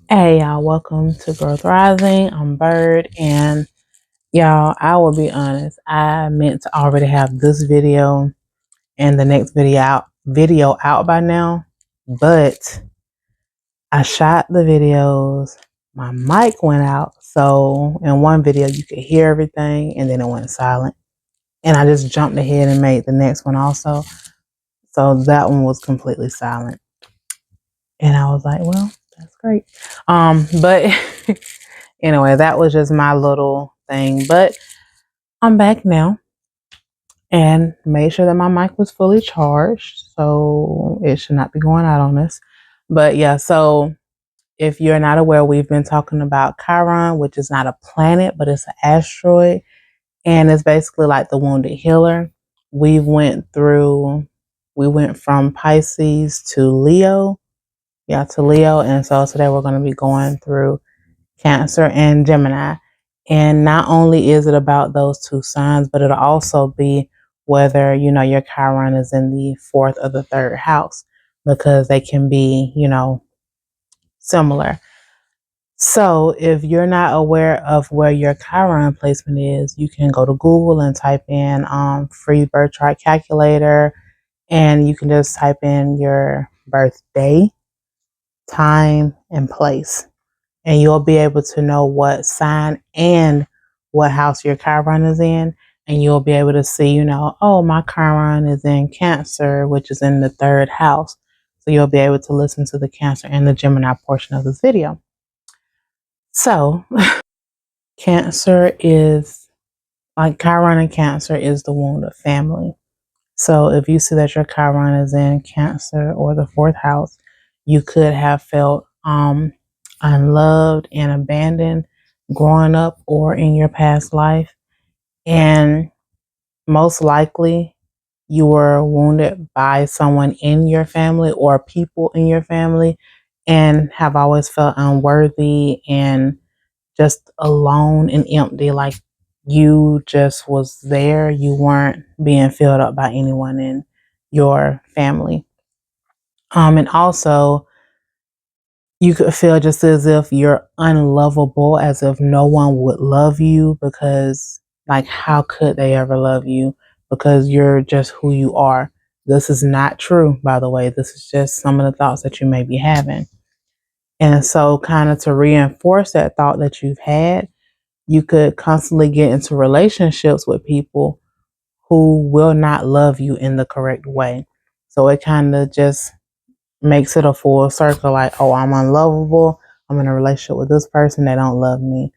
Hey y'all, welcome to Growth Rising. I'm Bird, and y'all, I will be honest, I meant to already have this video and the next video out by now, but I shot the videos, my mic went out, so in one video you could hear everything and then it went silent. And I just jumped ahead and made the next one also. So that one was completely silent. And I was like, well, that's great. But anyway, that was just my little thing. But I'm back now and made sure that my mic was fully charged. So it should not be going out on this. But yeah, so if you're not aware, we've been talking about Chiron, which is not a planet, but it's an asteroid. And it's basically like the wounded healer. We went from Pisces to Leo. Yeah, to Leo. And so today we're going to be going through Cancer and Gemini. And not only is it about those two signs, but it'll also be whether, your Chiron is in the fourth or the third house, because they can be, similar. So if you're not aware of where your Chiron placement is, you can go to Google and type in free birth chart calculator, and you can just type in your birthday, time, and place. And you'll be able to know what sign and what house your Chiron is in. And you'll be able to see, oh, my Chiron is in Cancer, which is in the third house. So you'll be able to listen to the Cancer and the Gemini portion of this video. So Cancer is, like, Chiron and Cancer is the wound of family. So if you see that your Chiron is in Cancer or the fourth house, you could have felt unloved and abandoned growing up or in your past life. And most likely you were wounded by someone in your family or people in your family and have always felt unworthy and just alone and empty. Like you just was there. You weren't being filled up by anyone in your family. And also you could feel just as if you're unlovable, as if no one would love you, because like, how could they ever love you? Because you're just who you are. This is not true, by the way. This is just some of the thoughts that you may be having. And so kind of to reinforce that thought that you've had, you could constantly get into relationships with people who will not love you in the correct way. So it kind of just makes it a full circle, like, oh, I'm unlovable. I'm in a relationship with this person, they don't love me.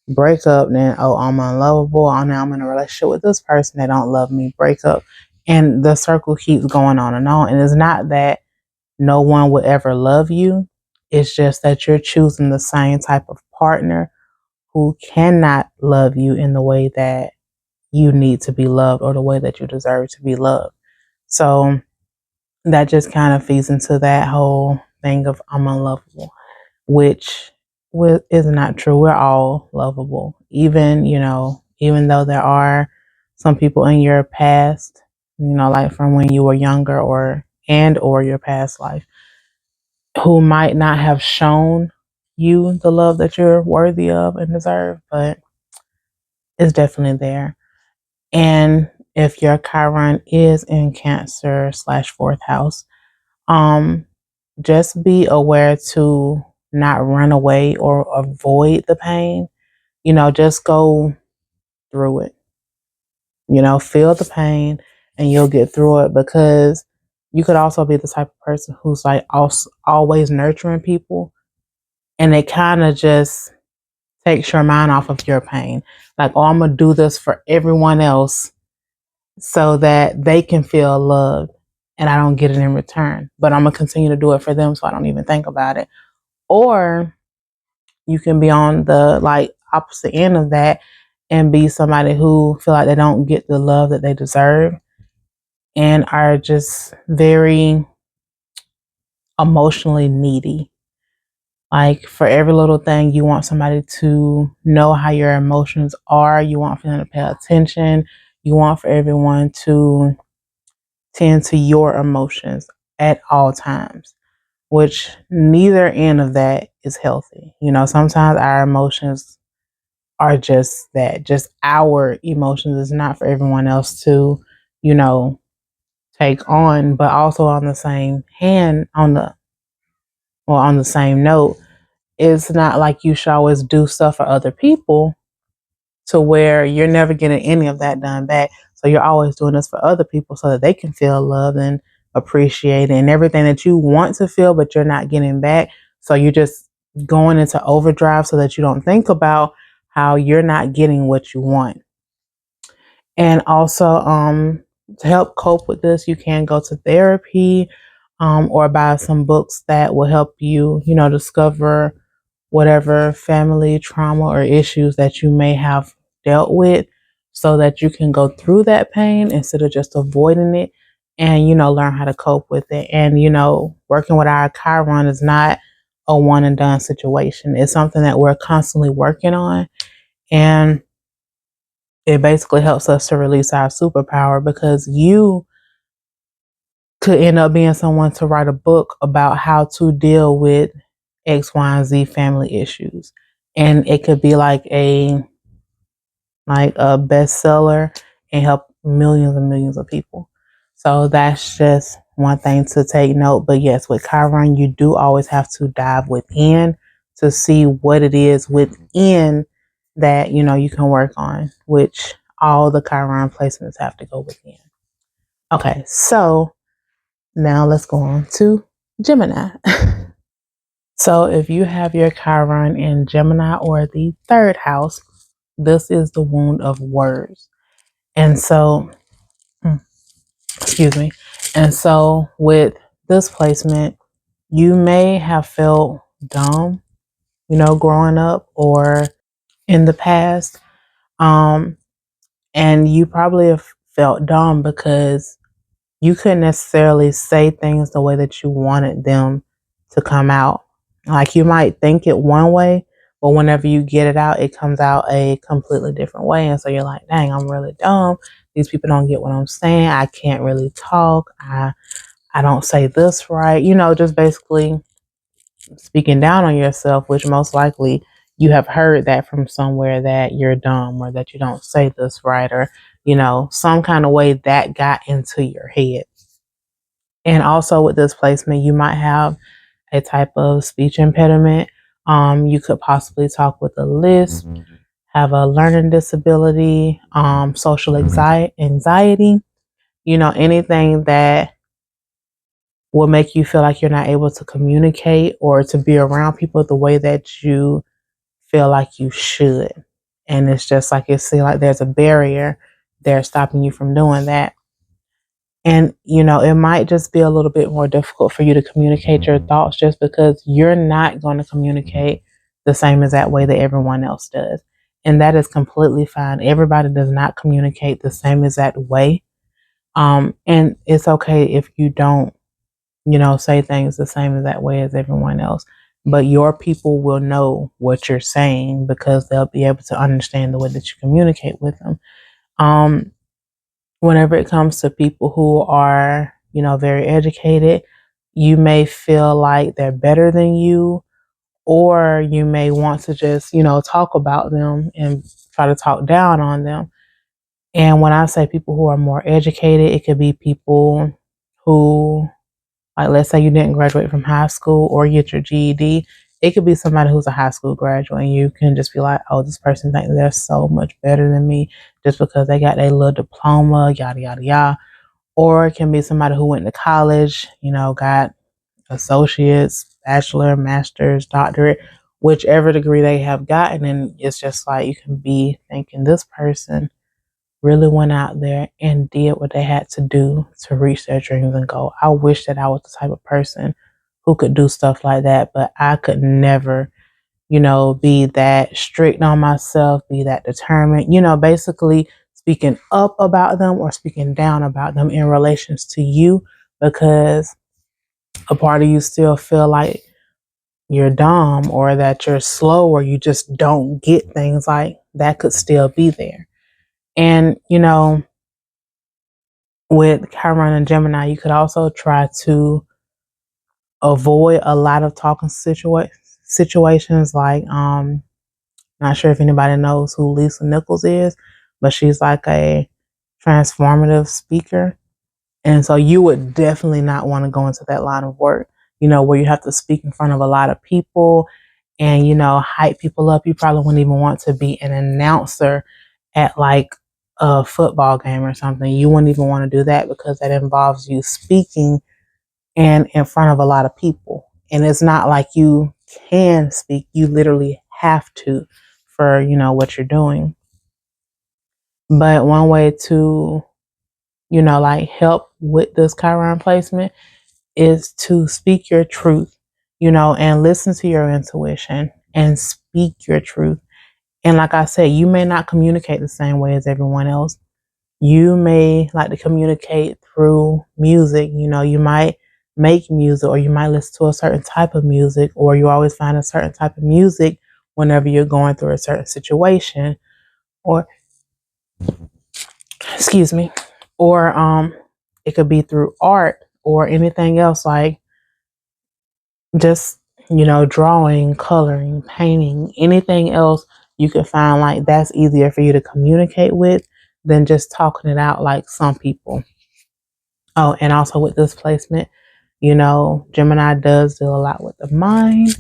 Break up, then, oh, I'm unlovable. Oh, now I'm in a relationship with this person, they don't love me. Break up. And the circle keeps going on and on. And it's not that no one would ever love you. It's just that you're choosing the same type of partner who cannot love you in the way that you need to be loved or the way that you deserve to be loved. So that just kind of feeds into that whole thing of I'm unlovable, which is not true. We're all lovable. Even, even though there are some people in your past, like from when you were younger or your past life, who might not have shown you the love that you're worthy of and deserve, but it's definitely there. And if your Chiron is in Cancer / fourth house, just be aware to not run away or avoid the pain. Just go through it. Feel the pain and you'll get through it, because you could also be the type of person who's like also always nurturing people, and it kind of just takes your mind off of your pain. Like, oh, I'm going to do this for everyone else so that they can feel loved and I don't get it in return, but I'm going to continue to do it for them so I don't even think about it. Or you can be on the opposite end of that and be somebody who feel like they don't get the love that they deserve and are just very emotionally needy. Like, for every little thing, you want somebody to know how your emotions are. You want for them to pay attention. You want for everyone to tend to your emotions at all times, which neither end of that is healthy. Sometimes our emotions are just that, just our emotions. It's not for everyone else to, you know, take on. But also on the same hand, on the same note, it's not like you should always do stuff for other people to where you're never getting any of that done back. So you're always doing this for other people so that they can feel loved and appreciated and everything that you want to feel, but you're not getting back. So you're just going into overdrive so that you don't think about how you're not getting what you want. And also, to help cope with this, you can go to therapy, or buy some books that will help you, discover whatever family trauma or issues that you may have dealt with so that you can go through that pain instead of just avoiding it and, learn how to cope with it. And, working with our Chiron is not a one and done situation. It's something that we're constantly working on. And it basically helps us to release our superpower because you could end up being someone to write a book about how to deal with X, Y, and Z family issues. And it could be like a bestseller and help millions and millions of people. So that's just one thing to take note. But yes, with Chiron, you do always have to dive within to see what it is within that, you can work on, which all the Chiron placements have to go within. Okay, so now let's go on to Gemini. So if you have your Chiron in Gemini or the third house, this is the wound of words. And so, excuse me. And so with this placement, you may have felt dumb, growing up or in the past. And you probably have felt dumb because you couldn't necessarily say things the way that you wanted them to come out. Like you might think it one way, but whenever you get it out, it comes out a completely different way. And so you're like, dang, I'm really dumb. These people don't get what I'm saying. I can't really talk. I don't say this right. Just basically speaking down on yourself, which most likely you have heard that from somewhere that you're dumb or that you don't say this right or, some kind of way that got into your head. And also with this placement, you might have a type of speech impediment. You could possibly talk with a lisp, have a learning disability, social anxiety, anything that will make you feel like you're not able to communicate or to be around people the way that you feel like you should. And it's just like it seems like there's a barrier there stopping you from doing that. And, it might just be a little bit more difficult for you to communicate your thoughts just because you're not going to communicate the same exact way that everyone else does. And that is completely fine. Everybody does not communicate the same exact way. And it's okay if you don't, say things the same exact way as everyone else. But your people will know what you're saying because they'll be able to understand the way that you communicate with them. Whenever it comes to people who are, very educated, you may feel like they're better than you, or you may want to just, talk about them and try to talk down on them. And when I say people who are more educated, it could be people who, like, let's say you didn't graduate from high school or get your GED. It could be somebody who's a high school graduate and you can just be like, oh, this person thinks they're so much better than me just because they got their little diploma, yada, yada, yada. Or it can be somebody who went to college, got associates, bachelor, master's, doctorate, whichever degree they have gotten. And it's just like you can be thinking this person really went out there and did what they had to do to reach their dreams and goal. I wish that I was the type of person who could do stuff like that, but I could never, be that strict on myself, be that determined, basically speaking up about them or speaking down about them in relations to you because a part of you still feel like you're dumb or that you're slow or you just don't get things, like that could still be there. And, with Chiron and Gemini, you could also try to avoid a lot of talking situations like not sure if anybody knows who Lisa Nichols is, but she's like a transformative speaker. And so you would definitely not want to go into that line of work, where you have to speak in front of a lot of people and, hype people up. You probably wouldn't even want to be an announcer at like a football game or something. You wouldn't even want to do that because that involves you speaking and in front of a lot of people. And it's not like you can speak, you literally have to for, what you're doing. But one way to, like help with this Chiron placement is to speak your truth, and listen to your intuition and speak your truth. And like I said, you may not communicate the same way as everyone else. You may like to communicate through music. You might make music, or you might listen to a certain type of music, or you always find a certain type of music whenever you're going through a certain situation, or excuse me, or it could be through art or anything else like just, drawing, coloring, painting, anything else you could find like that's easier for you to communicate with than just talking it out like some people. Oh, and also with this placement, Gemini does deal a lot with the mind.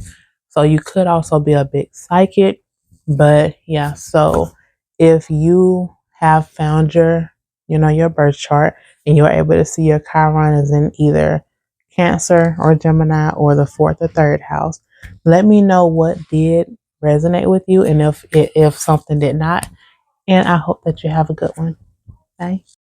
So you could also be a big psychic. But yeah, so if you have found your birth chart and you're able to see your Chiron is in either Cancer or Gemini or the fourth or third house, let me know what did resonate with you and if something did not. And I hope that you have a good one. Bye.